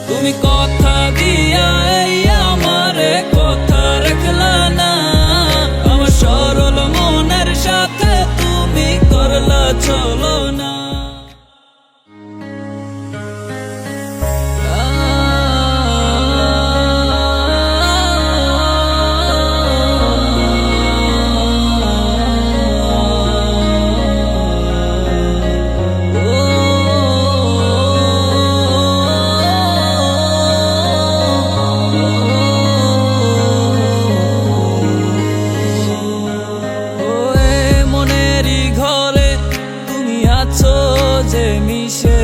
তুমি কথা দিয়া এই আমারে কথা রাখলা না, আমার সরল মনের সাথে তুমি করলা চলো না। যে মিশে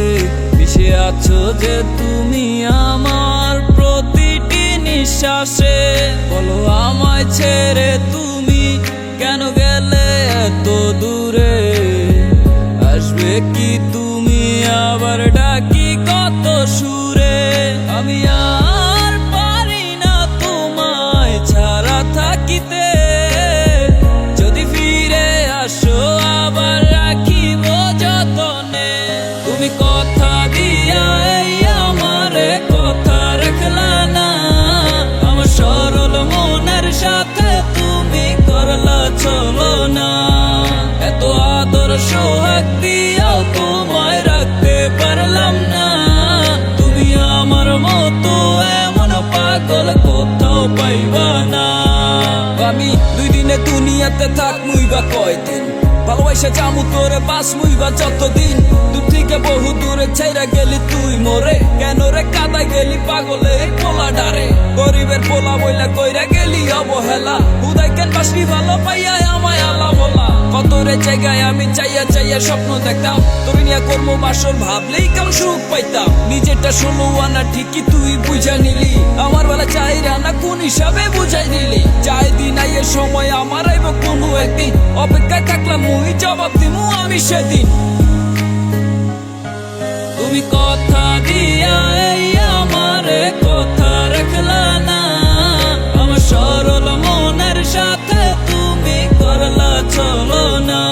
মিশে আছো যে তুমি আমার প্রতিটি নিঃশ্বাসে, বলো আমায় ছেড়ে তুমি কেন গেলে এত দূরে, আসবে কি তুমি আবার ডাকি কত সুরে, আমি আর পারি না তোমায় ছাড়া থাকিতে, যদি ফিরে আসো আবার রাখিব যতনে। তুমি কথা দিয়া এই আমারে কথা রাখলা না, আমার সরল মনের সাথে তুমি করলা চলো না, এত আদর সোহাগ দিয়াও তোমায় রাখতে পারলাম না, তুমি আমার মতো এমন পাগল কোথাও পাইবা না। আমি 2 দিনে দুনিয়াতে থাকমুই বা কয়দিন, ভালোবাসা জামু তোরে বাসমুই বা যতদিন, দূর থেকে বহু দূরে ছাইরা গেলি তুই মোরে, কেন রে কাদাই গেলি পাগলে পোলা ডারে, গরিবের পোলা বইলা কইরা গেলি অবহেলা, হুদাই কেন বাসনি ভালো পাইয়া আমায় আলা বলা, কত রে জায়গায় আমি চাইয়া চাইয়া স্বপ্ন দেখতাম, তোর নিয়া কর্ম বাসর ভাবলেই কাম সুখ পাইতাম, নিজেরটা 16 আনা ঠিকই তুই বুঝা নিলি, আমার বেলা চাইরা না কোন হিসাবে বুঝাই দিলি, চাই দিন আইয়ের সময় আমার আইব কোনো একদিন, অপেক্ষায় থাকলাম মুই জবাব দিমু আমি সেদিন। তুমি কথা দিয়া এই আমারে কথা রাখলা না, আমার সরল মনের সাথে তুমি করলা চলো না,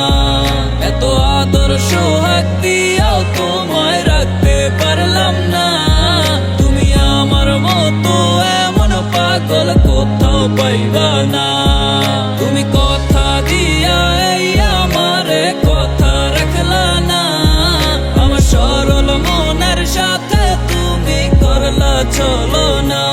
এত আদর সোহাগ দিয়াও তোমায় রাখতে পারলাম না, তুমি আমার মতো এমন পাগল কোথাও পাইবা না। তুমি কথা দিয়া এই আমারে কথা রাখলা না, আমার সরল মনের সাথে তুমি করলা চলো না।